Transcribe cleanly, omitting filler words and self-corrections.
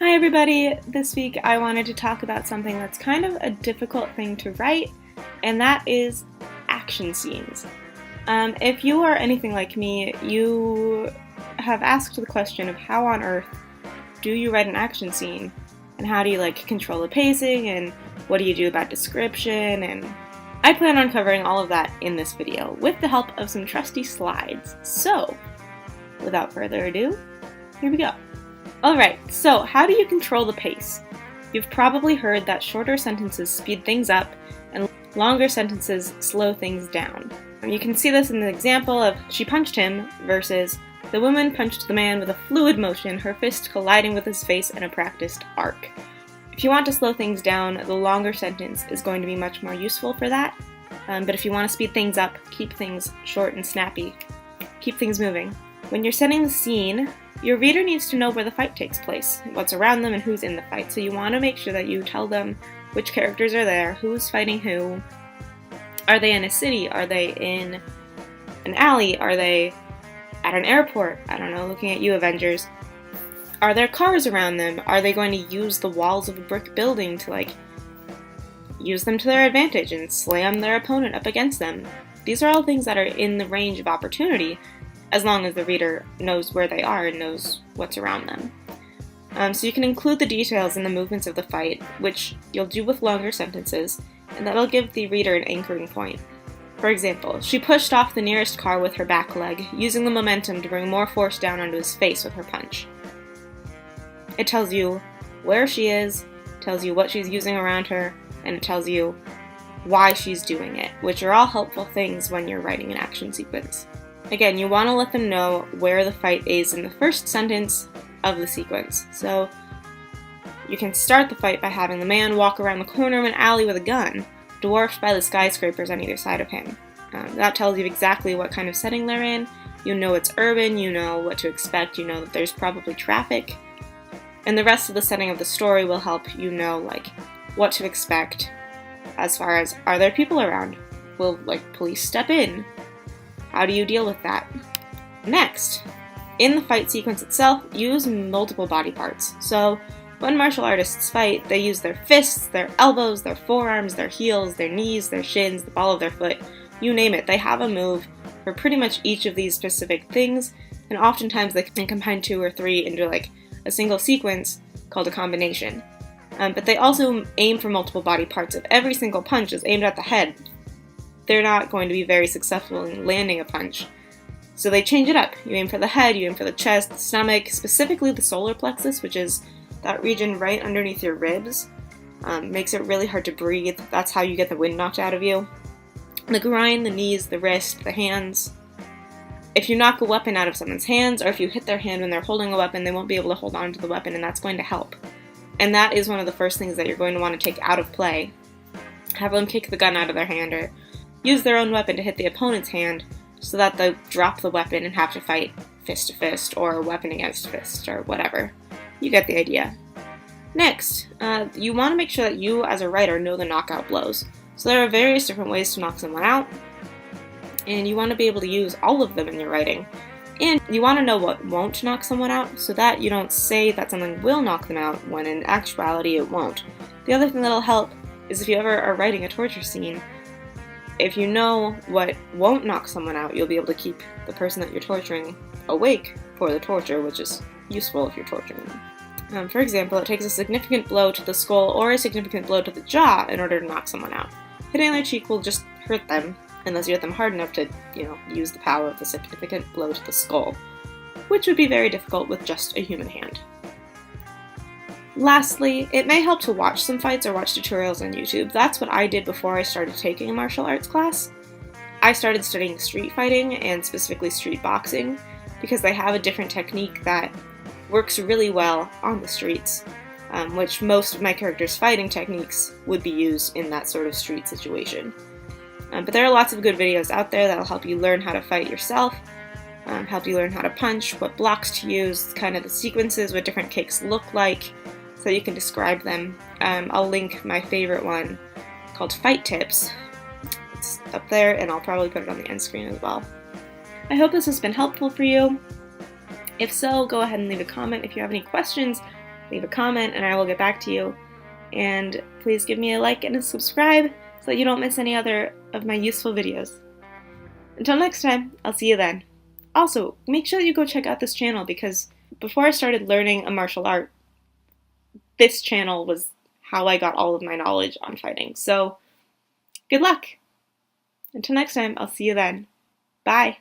Hi everybody! This week I wanted to talk about something that's kind of a difficult thing to write, and that is action scenes. If you are anything like me, you have asked the question of how on earth do you write an action scene, and how do you control the pacing, and what do you do about description, and I plan on covering all of that in this video with the help of some trusty slides. So, without further ado, here we go. Alright, so how do you control the pace? You've probably heard that shorter sentences speed things up and longer sentences slow things down. You can see this in the example of "she punched him" versus "the woman punched the man with a fluid motion, her fist colliding with his face in a practiced arc." If you want to slow things down, the longer sentence is going to be much more useful for that. But if you want to speed things up, keep things short and snappy. Keep things moving. When you're setting the scene, your reader needs to know where the fight takes place, what's around them, and who's in the fight. So you want to make sure that you tell them which characters are there, who's fighting who. Are they in a city? Are they in an alley? Are they at an airport? I don't know, looking at you, Avengers. Are there cars around them? Are they going to use the walls of a brick building to, use them to their advantage and slam their opponent up against them? These are all things that are in the range of opportunity, as long as the reader knows where they are and knows what's around them. So you can include the details in the movements of the fight, which you'll do with longer sentences, and that'll give the reader an anchoring point. For example, "she pushed off the nearest car with her back leg, using the momentum to bring more force down onto his face with her punch." It tells you where she is, tells you what she's using around her, and it tells you why she's doing it, which are all helpful things when you're writing an action sequence. Again, you want to let them know where the fight is in the first sentence of the sequence. So you can start the fight by having the man walk around the corner of an alley with a gun, dwarfed by the skyscrapers on either side of him. That tells you exactly what kind of setting they're in. You know it's urban, you know what to expect, you know that there's probably traffic. And the rest of the setting of the story will help you know what to expect as far as, are there people around? Will police step in? How do you deal with that? Next, in the fight sequence itself, use multiple body parts. So when martial artists fight, they use their fists, their elbows, their forearms, their heels, their knees, their shins, the ball of their foot, you name it. They have a move for pretty much each of these specific things, and oftentimes they can combine 2 or 3 into a single sequence called a combination. But they also aim for multiple body parts. If every single punch is aimed at the head, they're not going to be very successful in landing a punch. So they change it up. You aim for the head, you aim for the chest, the stomach, specifically the solar plexus, which is that region right underneath your ribs. Makes it really hard to breathe. That's how you get the wind knocked out of you. The groin, the knees, the wrist, the hands. If you knock a weapon out of someone's hands, or if you hit their hand when they're holding a weapon, they won't be able to hold on to the weapon, and that's going to help. And that is one of the first things that you're going to want to take out of play. Have them kick the gun out of their hand, or use their own weapon to hit the opponent's hand so that they drop the weapon and have to fight fist to fist or weapon against fist or whatever. You get the idea. Next, you want to make sure that you as a writer know the knockout blows. So there are various different ways to knock someone out, and you want to be able to use all of them in your writing. And you want to know what won't knock someone out so that you don't say that something will knock them out when in actuality it won't. The other thing that'll help is if you ever are writing a torture scene, if you know what won't knock someone out, you'll be able to keep the person that you're torturing awake for the torture, which is useful if you're torturing them. For example, it takes a significant blow to the skull or a significant blow to the jaw in order to knock someone out. Hitting their cheek will just hurt them unless you hit them hard enough to, use the power of the significant blow to the skull, which would be very difficult with just a human hand. Lastly, it may help to watch some fights or watch tutorials on YouTube. That's what I did before I started taking a martial arts class. I started studying street fighting, and specifically street boxing, because they have a different technique that works really well on the streets, which most of my characters' fighting techniques would be used in that sort of street situation. But there are lots of good videos out there that'll help you learn how to fight yourself, help you learn how to punch, what blocks to use, kind of the sequences, what different kicks look like, so you can describe them. I'll link my favorite one called Fight Tips. It's up there, and I'll probably put it on the end screen as well. I hope this has been helpful for you. If so, go ahead and leave a comment. If you have any questions leave a comment, and I will get back to you. And please give me a like and a subscribe so that you don't miss any other of my useful videos. Until next time, I'll see you then. Also, make sure that you go check out this channel because before I started learning a martial art, this channel was how I got all of my knowledge on fighting. So, good luck! Until next time, I'll see you then. Bye!